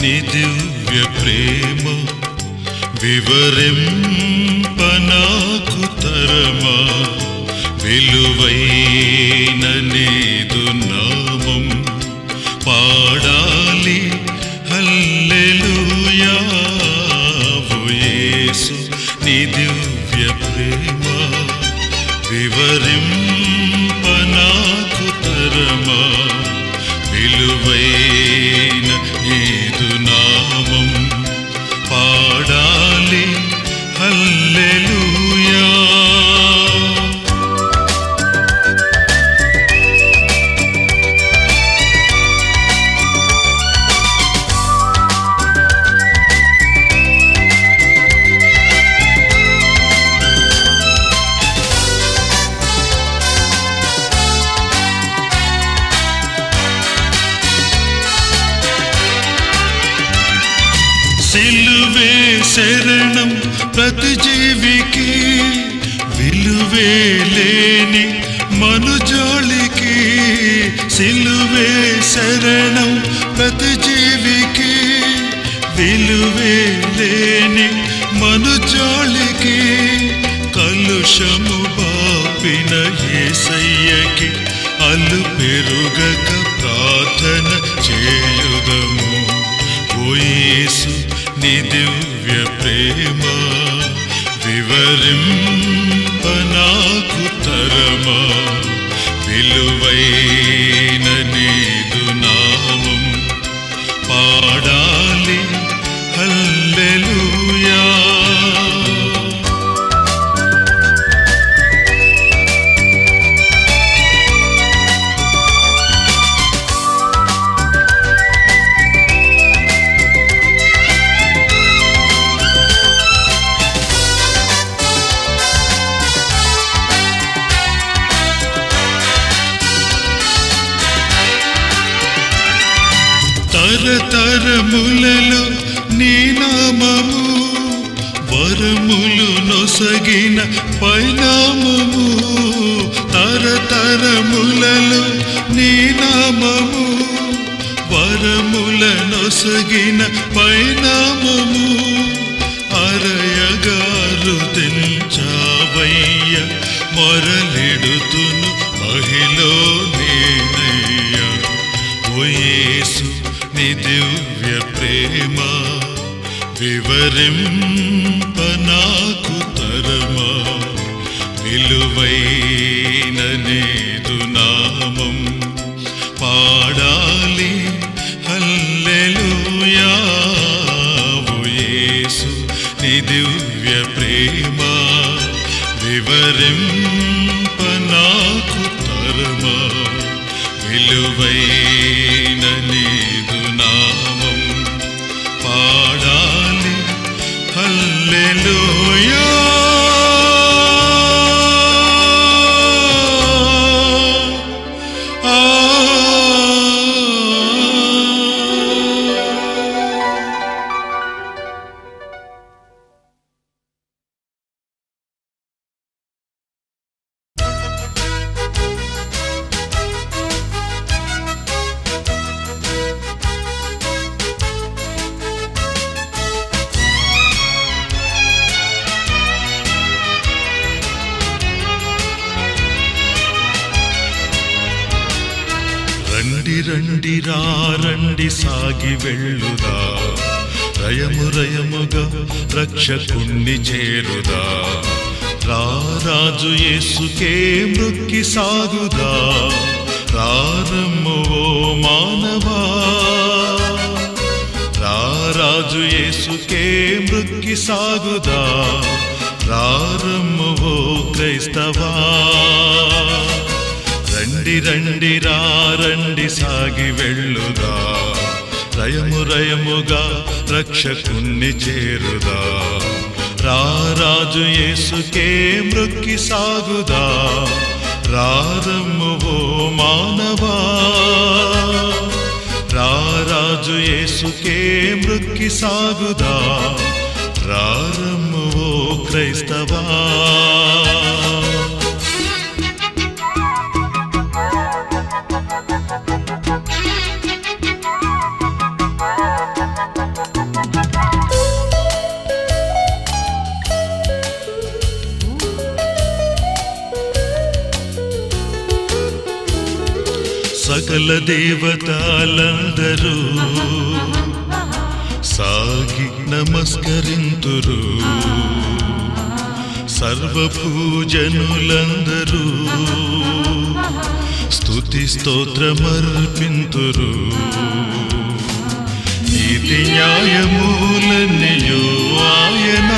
నీ దివ్య ప్రేమ వివరింపనాకు తరమా, విలువైన నీదు నామం పాడాలి హల్లెలూయా. ఓ యేసు నీ దివ్య ప్రేమ వివరింపనాకు తరమా, విలువైన నీదు నామం పాడాలి హల్లెలూయా. సిలువే శరణం ప్రతి జీవికి, విలువే లేని మనుజాలికి. సిలువే శరణం ప్రతి జీవికి, విలువే లేని మనుజాలికి. కలుషము బాపిన యేసయ్యకి అల్లు పెరుగక ప్రార్థన చేయుదము. ఓ యేసు నీ దివ్య ప్రేమ వివరింపనాకు తరమా, విలువైన నీదు నామం పాడాలి హల్లెలూయా. తరతరములలో నీ నామము, వరములు నొసగిన పరిణామము. తరతరములలో నీ నామము, వరముల నొసగిన పరిణామము. అరయగారు తెంచావయ్య, మొరలిడుతును మహిలో నేనయ్య. ఓ యేసు నీ దివ్య ప్రేమ వివరింపనాకు తరమా, విలువైన నీదు నామం పాడాలి హల్లెలూయా. ఓ యేసు నీ దివ్య ప్రేమ వివరింపనాకు తరమా, విలువైన నీదు నామం పాడాలి హల్లెలూయా. రండి రండి రండి సాగి వెళ్ళుదా, రయము రయముగా రక్షకుణ్ణి చేరుదా. రారాజు యేసుకే మృక్కి సాగుదా, రారమ్ము ఓ మానవా. రారాజు యేసుకే మృక్కి సాగుదా, రారమ్ము ఓ క్రైస్తవా. రండి రండి రండి సాగి వెళ్ళుదా, రయమురయముగా రక్షకుణ్ణి చేరుదా. రారాజు యేసుకే మృక్కి సాగుదా. రారమ్ము ఓ మానవా, రారాజు యేసుకే మృక్కి సాగుదా. రారమ్ము ఓ క్రైస్తవా. సకల దేవతలందరూ సాగి నమస్కరింతురు. సర్వపూజనులందరూ స్తుతి స్తోత్రమర్పింతురు. నీతి న్యాయములన్నయు ఆయన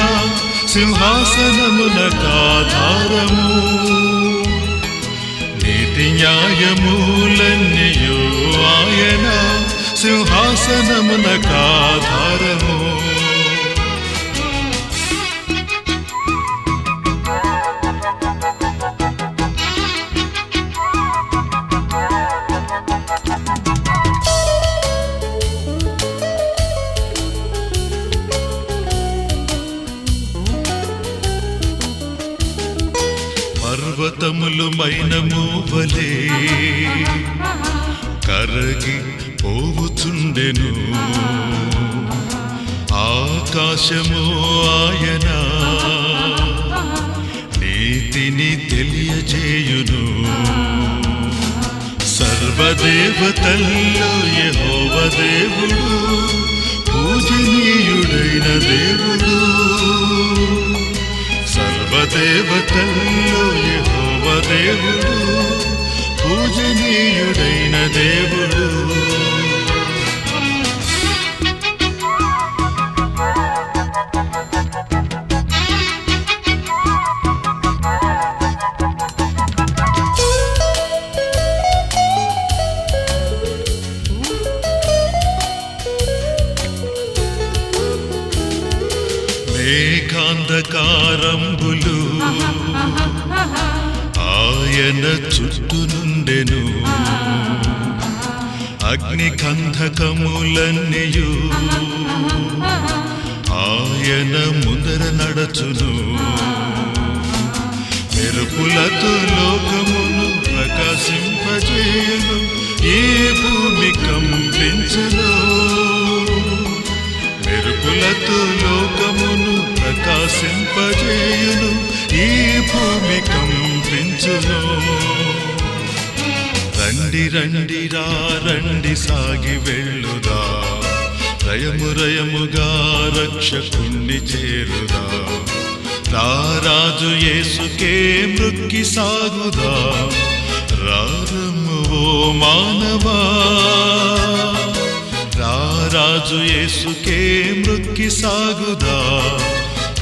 సింహాసనమునకాధారము. నీతి న్యాయములన్నయు ఆయన సింహాసనమునకాధారము. పర్వతములు మైనము వలె కరగి పోవుచుండెను. ఆకాశము ఆయన నీతిని తెలియజేయును. సర్వదేవతల్లో యెహోవా దేవుడు పూజనీయుడైన దేవుడు. సర్వదేవతల్లో యెహోవా దేవుడు పూజనీయుడైన దేవుడు. మేఘాంధకారంబులు ఆయన చుట్టూ నుండెను. అగ్నికంధకములన్నయు ఆయన ముందర నడచును. మెరుపులతో లోకమును ప్రకాశింపజేయును. ఈ భూమి కంపించును. మెరుపులతో లోకమును ప్రకాశింపజేయును. ఈ భూమి కంపించును. రండి రండి రండి సాగి వెళ్ళుదా. రయమురయముగా రక్షకుణ్ణి చేరుదా. రారాజు యేసుకే మృక్కి సాగుదా. రారమ్ము ఓ మానవా, రారాజు యేసుకే మృక్కి సాగుదా.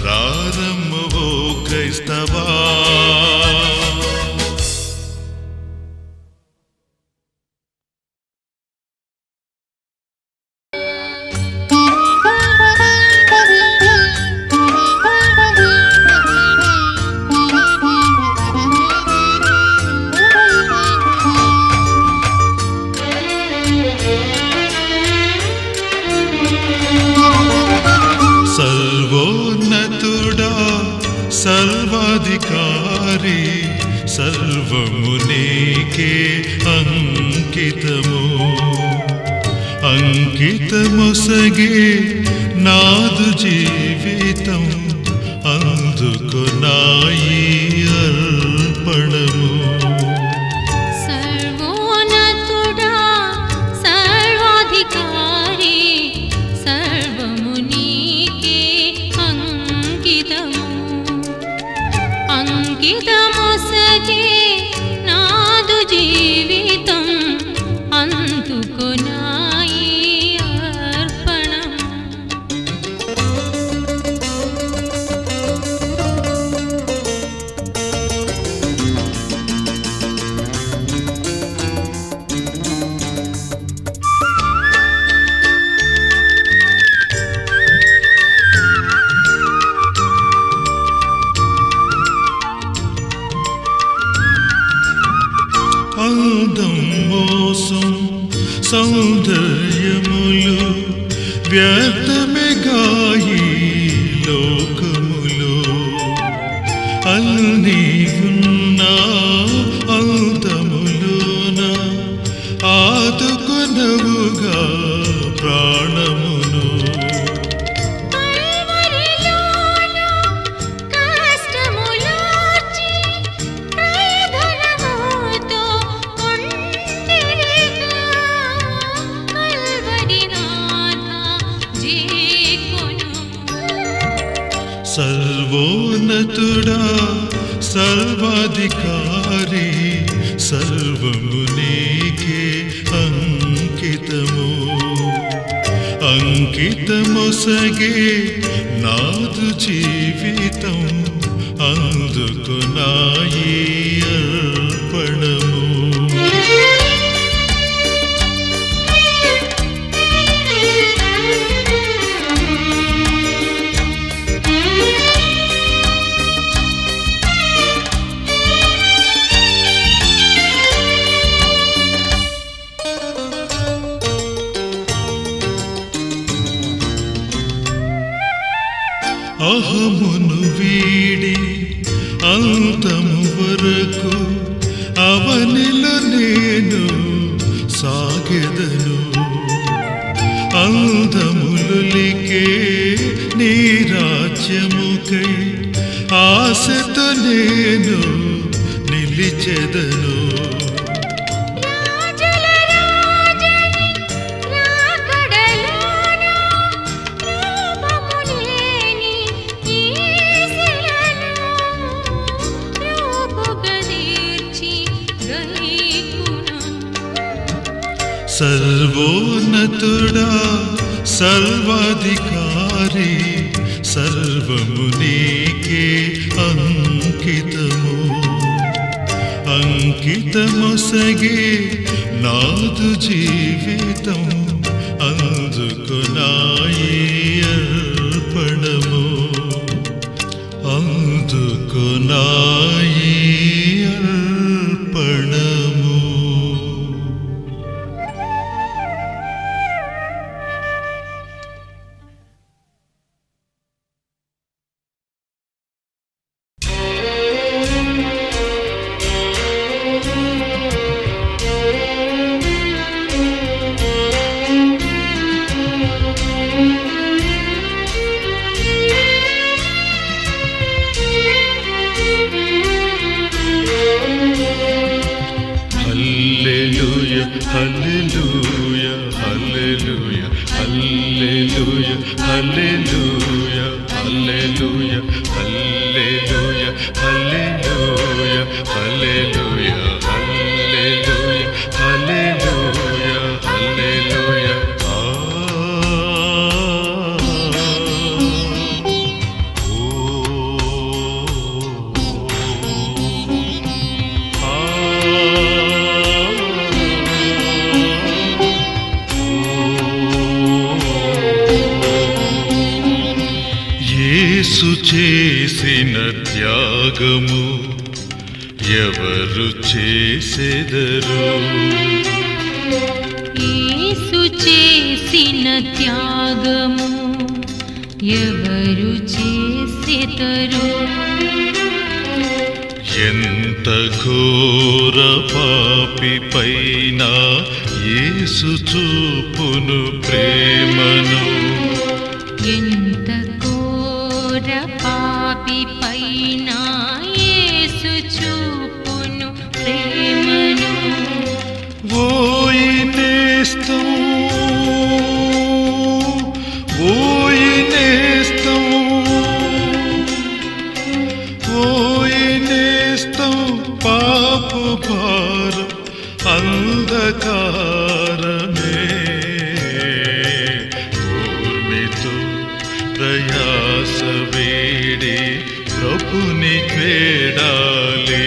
రారమ్ము ఓ క్రైస్తవా. సర్వోన్నతుడా సర్వాధికారి సర్వము నీకే అంకితము. అంకితమొసగే నాదు జీవితం. అందుకు నా ఈ అర్పణము. సర్వోన్నతుడా సర్వాధికారి సర్వము నీకే అంకితము. అంకితమొసగే నాదు జీవితం. అందుకు నా ఈ అర్పణం. వ్యర్థమెగాయి లోకములో అన్నీ ఉన్నా అంతములోన ఆదుకొనవుగా ప్రాణమును. సర్వోన్నతుడా సర్వాధికారి సర్వము నీకే అంకితము. అంకితమొసగే నాదు జీవితం అందుకు నాయి అర్పణము. అహమును వీడి అంతము వరకు అవనిలో నేను సాగెదను. అందములులికే నీ రాజ్యముకై ఆశతో నేను నిలిచెదను. సర్వోన్నతుడా సర్వాధికారి సర్వము నీకే అంకితము. అంకితమొసగే నాదు జీవితం అందుకు నాయి అర్పణము. అందుకు నాయి అర్పణము. Hallelujah, hallelujah, hallelujah, hallelujah, hallelujah, hallelujah, hallelujah, hallelujah, hallelujah, hallelujah, hallelujah. యేసు చేసిన త్యాగము ఎవరు చేసెదరు? యేసు చేసిన త్యాగము ఎవరు చేసెదరు? ఎంత ఘోర పాపి పైన యేసు చూపును ప్రేమను. ఎంత ఘోర పాపి పైన యేసు చూపును ప్రేమను. ఓయి నేస్తం, ఓయి నేస్తం, ఓయి నేస్తం, పాపు భారం అంధకారమే. ఊర్మితో ప్రయాస వేడి ప్రభుని వేడాలి.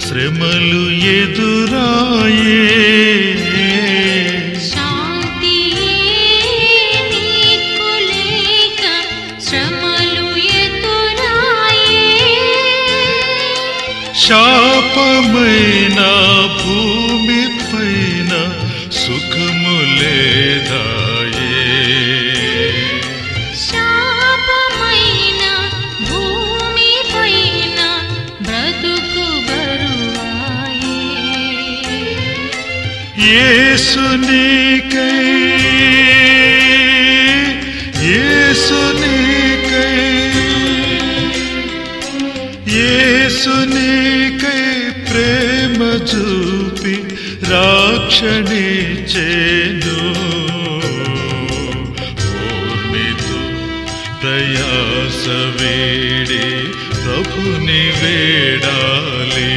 శ్రమలు ఎదురాయే. శాంతియే నీకు లేక శ్రమలు ఎదురాయే. శాపమైన భూమి పైన సుఖము లేదాయే. శాపమైన భూమి పైన బ్రతుకు బరువాయే. యేసు నీకై, యేసు నీకై, యేసు నీకై ప్రేమ చూపి రక్షణించెను. ఓర్మితో ప్రయాస వేడి ప్రభుని వేడాలి.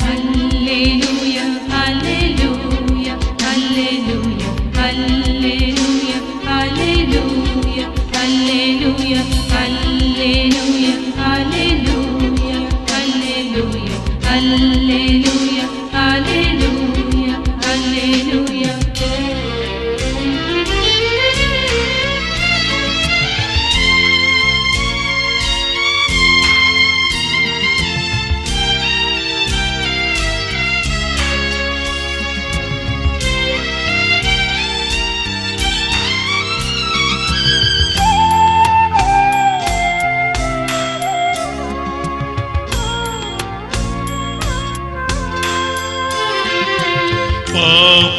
హల్లెలూయా హల్లెలూయా హల్లెలూయా హల్లెలూయా హల్లెలూయా హల్లెలూయా హల్లెలూయా హల్లెలూయా హల్లెలూయా హల్లెలూయా హల్లెలూయా హల్లెలూయా.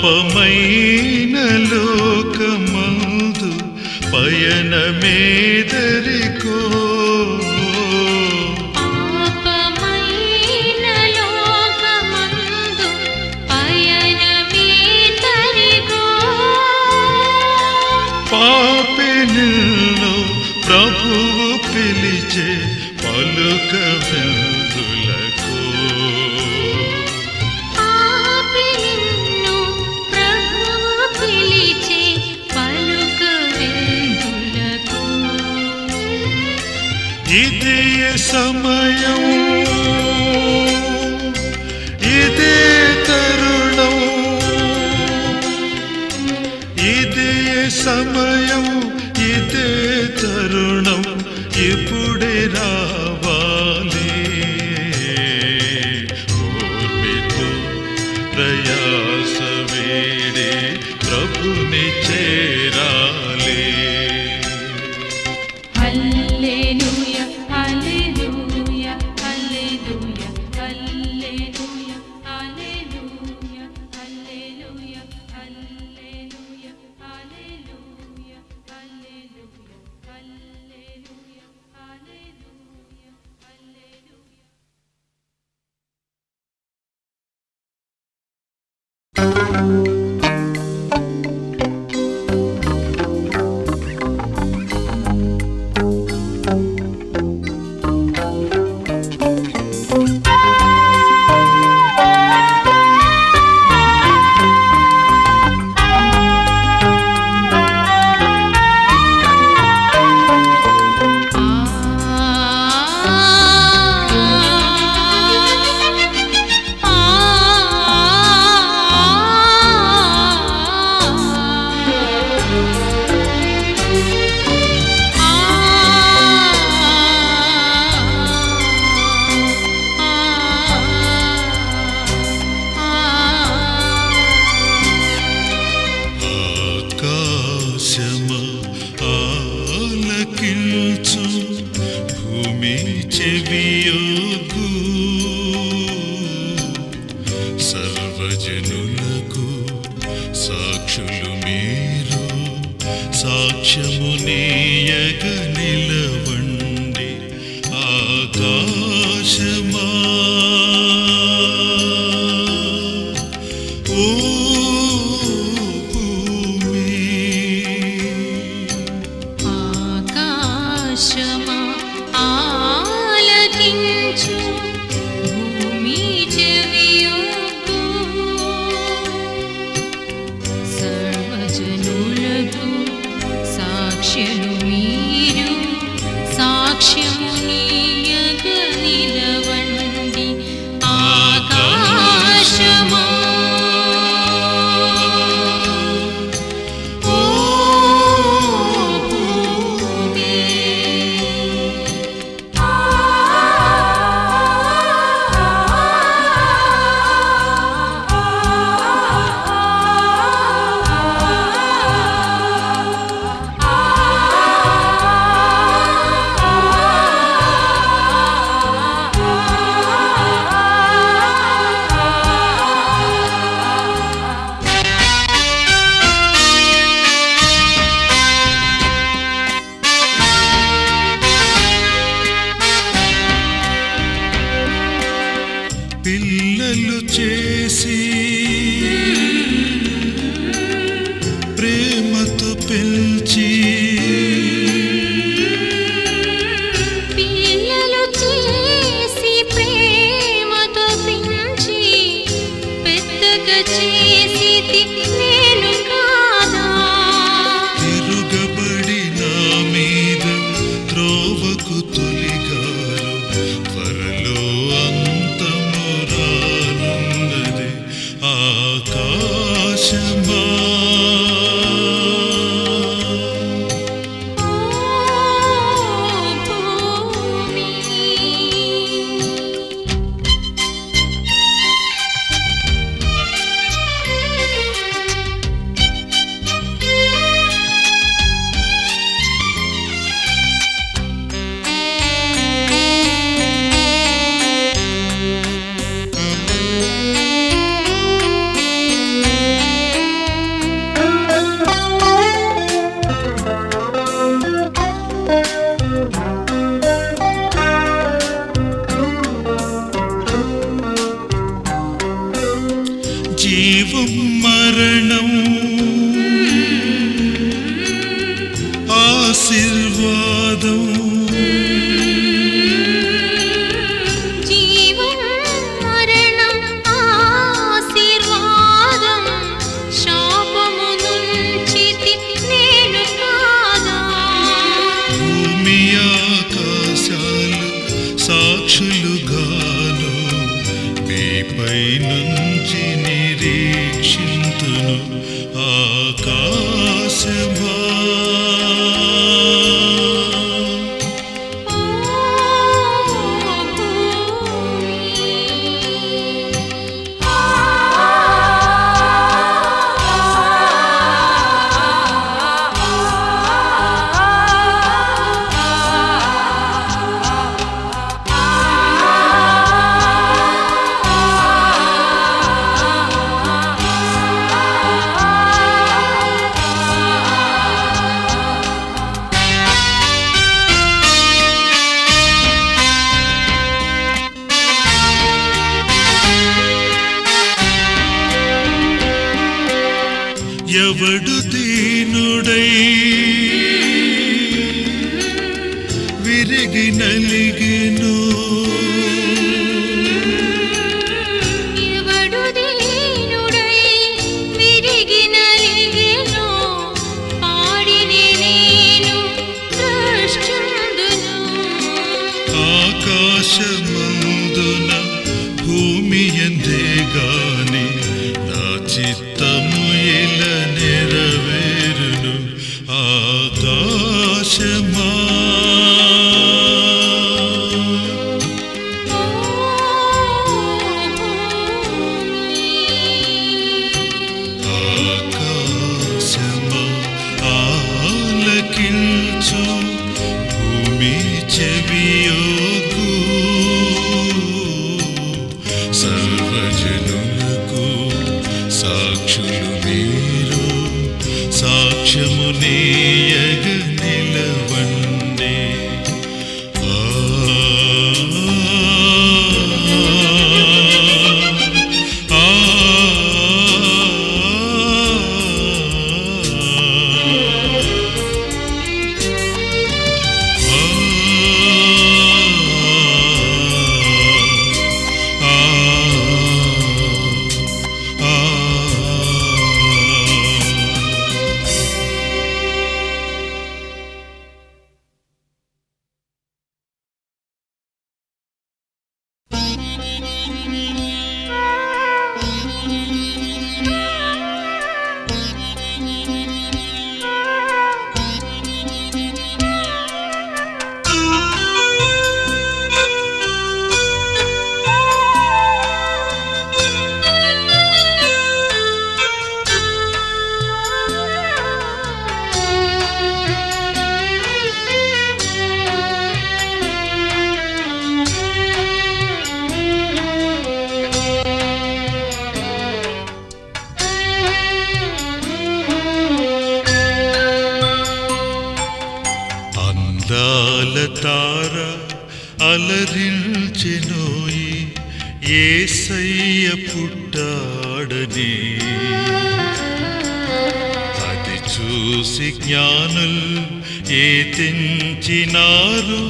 పాపమైన లోకమందు పయనమేదరికో. పాపమైన లోకమందు పయనమేదరికో. పాపినిలో ప్రభువు పిలిచే పలుకవెందులకు. పాపి నిన్ను ప్రభువు పిలిచే పలుకవెందులకు. ఇదే సమయం, ఇదే తరుణం, ఇదే సమయం, ఇదే తరుణం, ఇప్పుడే రావాలి. ఓర్మితో ప్రయాస వేడి ప్రభుని చేరాలి. హల్లెలూయా హల్లెలూయా హల్లెలూయా హల్లెలూయా హల్లెలూయా హల్లెలూయా హల్లెలూయా హల్లెలూయా హల్లెలూయా హల్లెలూయా హల్లెలూయా హల్లెలూయా. ఆకాశమా ఆలకించు, భూమి చెవియొగ్గు. సర్వజనులకు సాక్షులు మీరు, సాక్ష్యము నీయగ నిలవండి. ఆకాశమా ఓ భూమి, ఆకాశమా ఆలకించు, భూమి చెవియొగ్గు. సర్వజనులకు సాక్ష్యులు పిల్లలు చేసి ప్రేమతో పెంచి పిల్లలు చేసి ప్రేమతో పెంచి పెద్దగా చేసి నేను కాదా తిరుగబడి నా మీద త్రోవకు తొలిగారు త్వరలో అంతము రానున్నది ఆకాశమా జీవం మరణం ఆశీర్వాదం జీవం మరణం ఆశీర్వాదం శాపము నుంచి నేను కాదా భూమి ఆకాశాలు సాక్షులుగాను మీపై నుంచి నిరీక్షింతును ఆకాశమా ఎవడు దీనుడై విరిగి నలిగెను ఎవడు దీనుడై విరిగి నలిగెను పాడిని నేను దృష్టిందును ఆకాశమందున భూమి ఎందే గాని నా చిత్తము ఇలా నెరవేరును ఆకాశమా ఆకాశమా ఆలకించు భూమి చెవియోగు సర్వజనులకు సాక్షులు మీరు సాక్ష్యము నీయగ నిలవండి తార అలరించెనోయి యేసయ్య పుట్టాడని అది చూసి జ్ఞానులు ఏతించినారు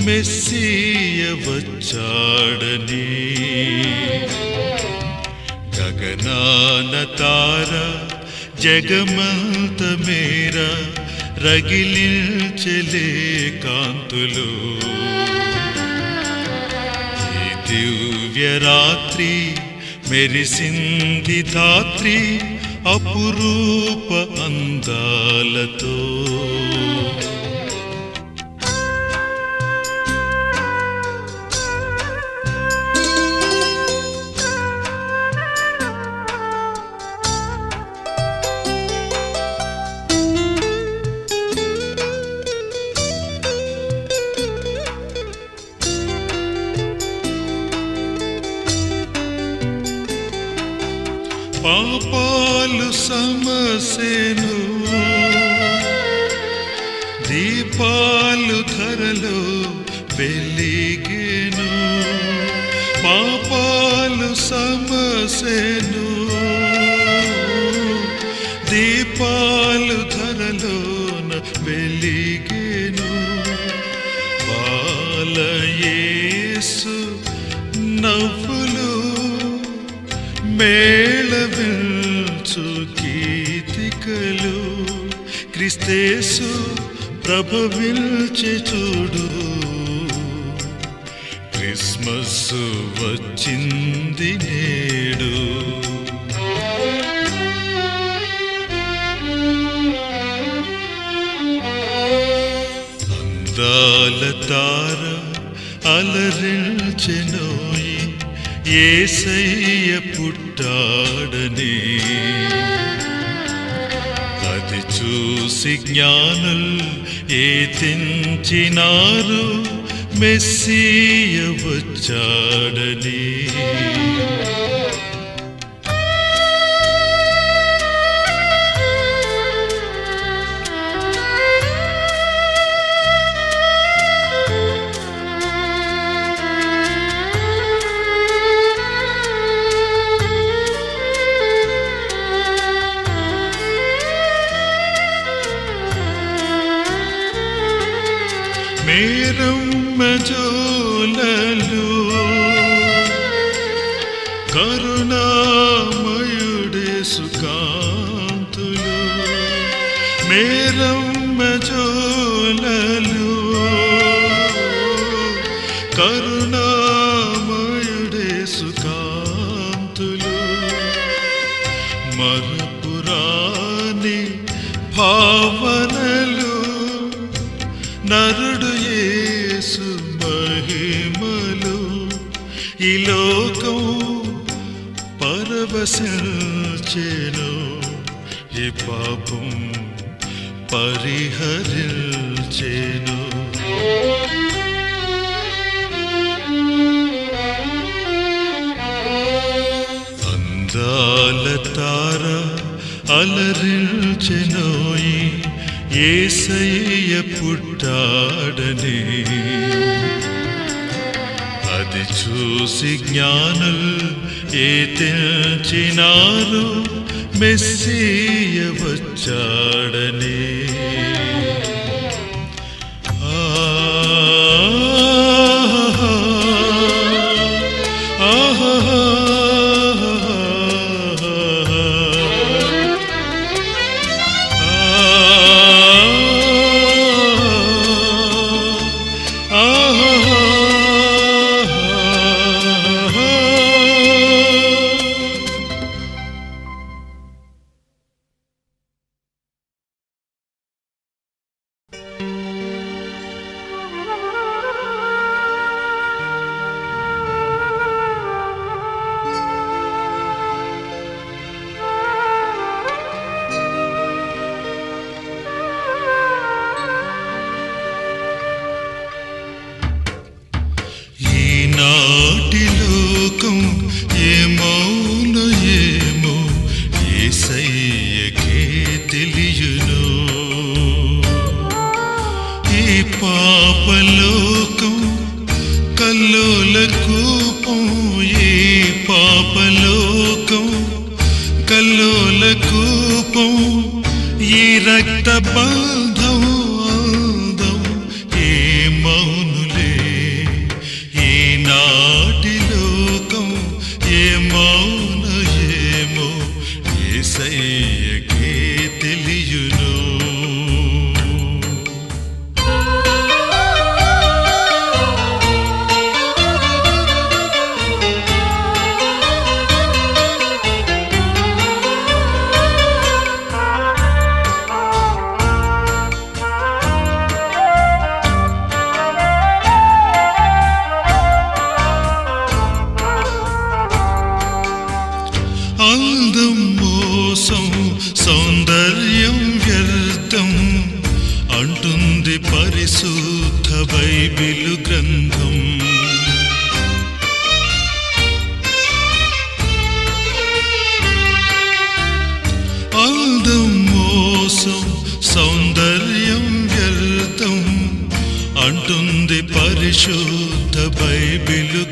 మెస్సీయ వచ్చాడని గగనాన తార జగమంత మేర రగిలించలే కాంతులు ఈ దివ్య రాత్రి మెరిసింది ధాత్రి అపురూప అందాలతో పాపాలు సమసేను దీపాలు ధరలో వెలిగేను పాపాలు సమసేను దీపాలు ధరలోన వెలిగేను బాలయేసు నవ్వులు మేళవించు గీతికలు క్రిస్తేసు ప్రభవిల్చె చూడు క్రిస్మస్ వచ్చింది నేడు అందాల తార అలరించెనోయి యేసయ్య పుట్టాడని అది చూసి జ్ఞానులు ఏతించినారు మెస్సీయ వచ్చాడని మేరమ్మ జోలలు కరుణామయుడేసు కాంతులు మేరమ్మ జోలలు కరుణామయుడేసు కాంతులు మరపురాని భావనలు నరుడు యేసు మహిమలు ఈ లోకం పరవశించెను ఈ పాపం పరిహరించెను అందాల తార అలరించెనోయి యేసయ్య పుట్టాడని అది చూసి జ్ఞానులు ఏతించినారు మెస్సీయ వచ్చాడని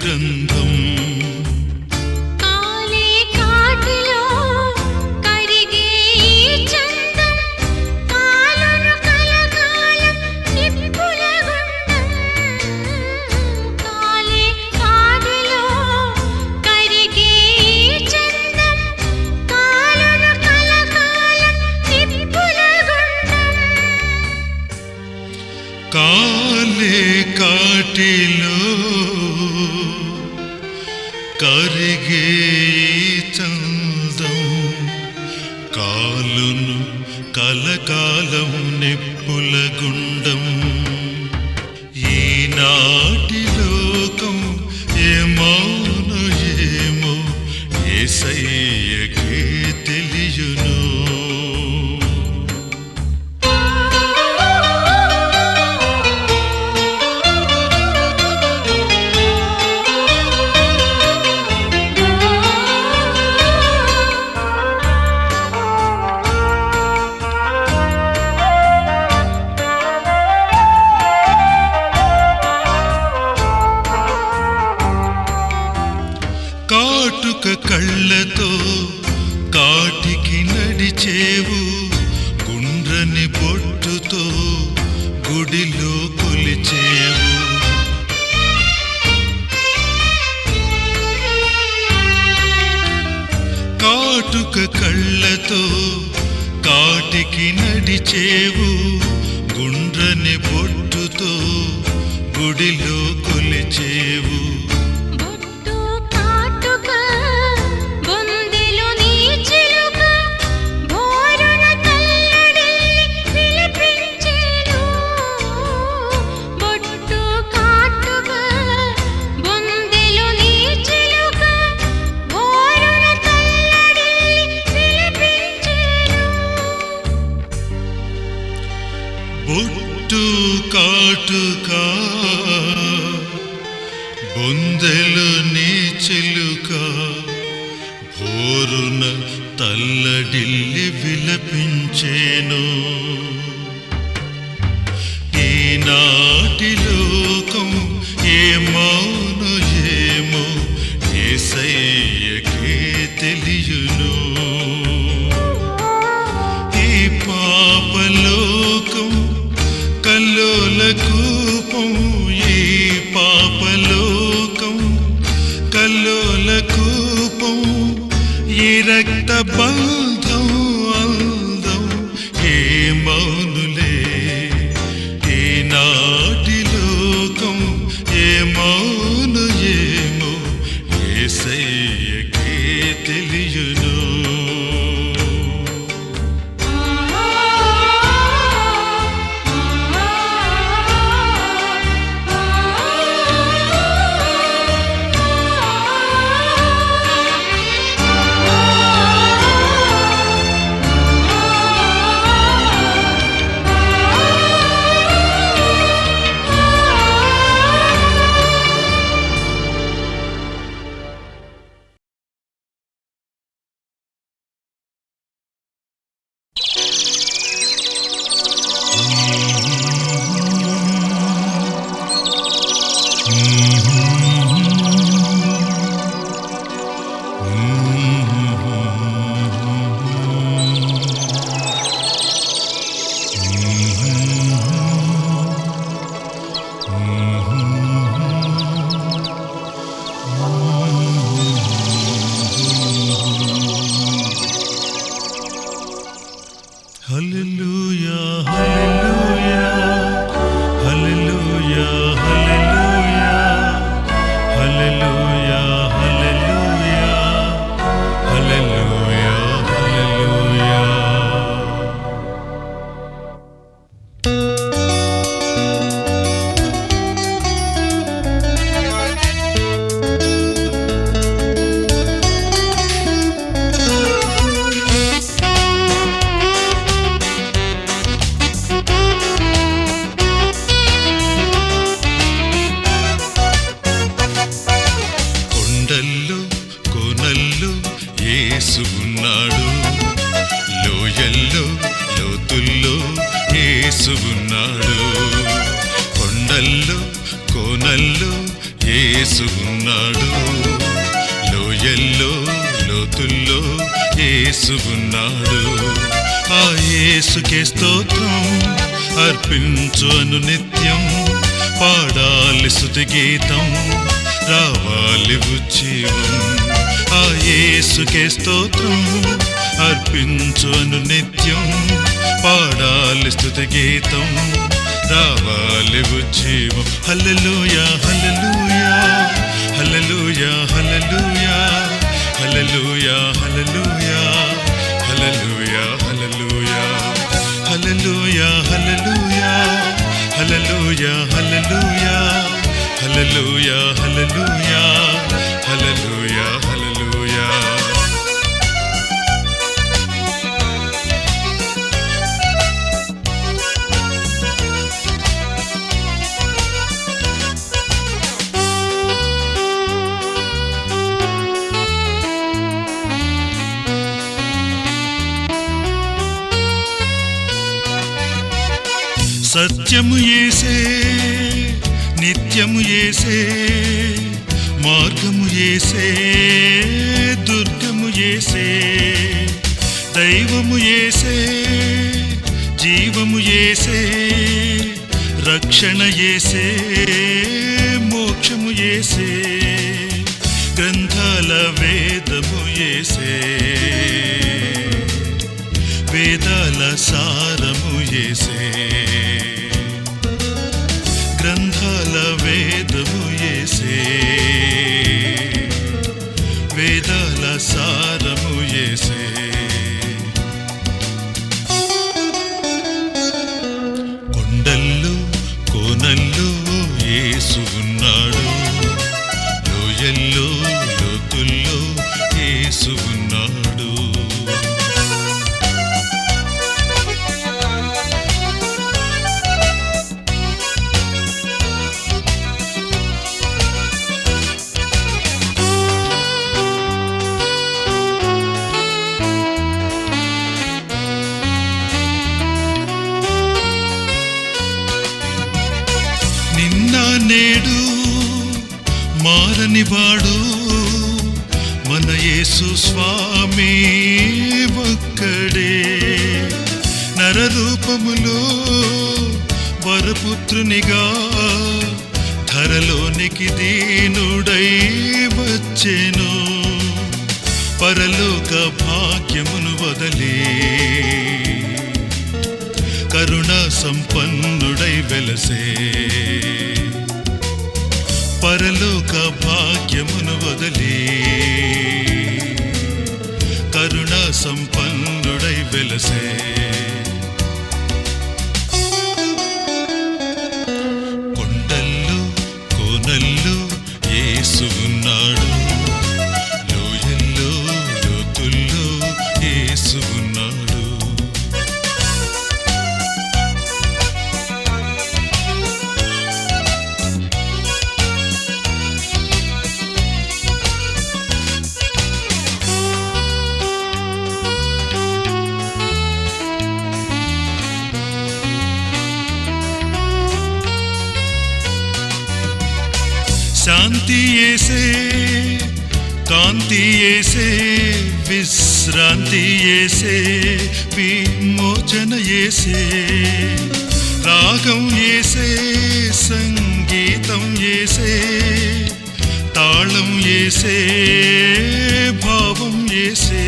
గ్రంథం. కాలే కాటిలో కరిగే ఈ చందం, కాలును కలకాలం నిప్పుల గుండం. కాలే కాటిలో కరిగే ఈ చందం, కాలును కలకాలం నిప్పుల గుండం. కాలే కాటిలో కరిగే చందం, కాలును కలకాలం నిప్పుల గుండం. ఈనాటి లోకం ఏమౌనో ఏమో యేసయ్యకే తెలియును. కాటుక కళ్ళతో కాటికి నడిచేవు, గుండ్రని బొట్టుతో గుడిలో కొలిచేవు. కాటుక కళ్ళతో కాటికి నడిచేవు, గుండ్రని బొట్టుతో గుడిలో కొలిచేవు. బొట్టు కాటుక బొందెలు నీ చిలుక, బోరున తల్లడిల్లి విలపించెను. బొట్టు కాటుక బొందెలు నీ చిలుక, బోరున తల్లడిల్లి విలపించెను. బొట్టు కాటుక బొందెలు నీ చిలుక, భోరున తల్లడిల్లి విలపించేను. ఈనాటి లోకం ఏమౌనో ఏమో యేసయ్యకే తెలియును. ఈ పాపలోకం కల్లోల కూపం, ఈ పాపలోకం కల్లోల కూపం, ఈ రక్త బంధం అందం ఏమౌనులే. ఈనాటి లోకం ఏమౌను ఏమో యేసయ్యకే తెలియును. ఉన్నాడు, లోయల్లో లోతుల్లో యేసు ఉన్నాడు. ఆ యేసుకే స్తోత్రం అర్పించు అనునిత్యం, పాడాలి స్తుతి గీతం, రావాలి ఉజ్జీవం. ఆ యేసుకే స్తోత్రం అర్పించు అనునిత్యం, పాడాలి స్తుతి గీతం, రావాలి ఉజ్జీవం. హల్లెలూయా హల్లెలూయా హల్లెలూయా హల్లెలూయా హల్లెలూయా హల్లెలూయా హల్లెలూయా హల్లెలూయా హల్లెలూయా హల్లెలూయా హల్లెలూయా హల్లెలూయా హల్లెలూయా హల్లెలూయా హల్లెలూయా హల్లెలూయా. సత్యము యేసే, నిత్యము యేసే, మార్గము యేసే, దుర్గము యేసే, దైవము యేసే, జీవము యేసే, రక్షణ యేసే, మోక్షము యేసే, గ్రంథాల వేదము యేసే, వేదాల సారము యేసే, గ్రంథాల వేదము యేసే, వేదాల సారము యేసే. కొండల్లో కోనల్లో యేసు ఉన్నాడు, లోయల్లో లోతుల్లో యేసు ఉన్నాడు. నిన్న నేడు మారని వాడు మన యేసు స్వామి ఒక్కడే. నరరూపములో వరపుత్రునిగా ధరలోనికి దీనుడై వచ్చెను, పరలోక భాగ్యమును వదలి కరుణ సంపన్నుడై వెలసే, పరలోక భాగ్యమును వదలి కరుణ సంపన్నుడై వెలసే. కొండల్లో కోనల్లో యేసు ఉన్నాడు, లోయల్లో లోతుల్లో యేసు ఉన్నాడు. శాంతి యేసే, కాంతి యేసే, విశ్రాంతి యేసే, విమోచన యేసే, రాగం యేసే, సంగీతం యేసే, తాళం యేసే, భావం యేసే,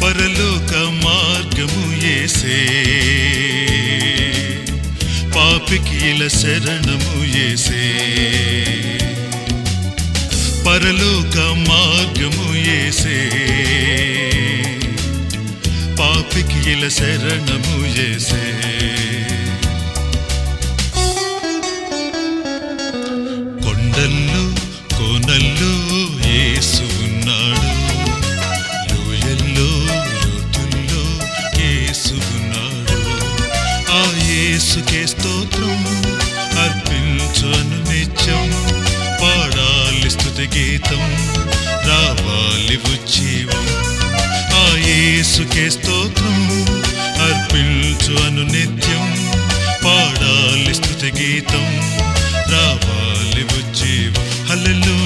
పరలోక మార్గము యేసే, పాపికి ఇల శరణము యేసే, పరలోక మార్గము యేసే, పాపికి ఇల శరణము యేసే. కొండల్లో కోనల్లో యేసు ఉన్నాడు, లోయల్లో లోతుల్లో యేసు ఉన్నాడు. ఆ యేసుకే స్తోత్రం అర్పించు అనునిత్యం, పాడాలి స్తుతి గీతం, రావాలి ఉజ్జీవం. ఆ యేసుకే స్తోత్రం అర్పించు అనునిత్యం, పాడాలి స్తుతి గీతం, రావాలి ఉజ్జీవం. పల్లెల్లో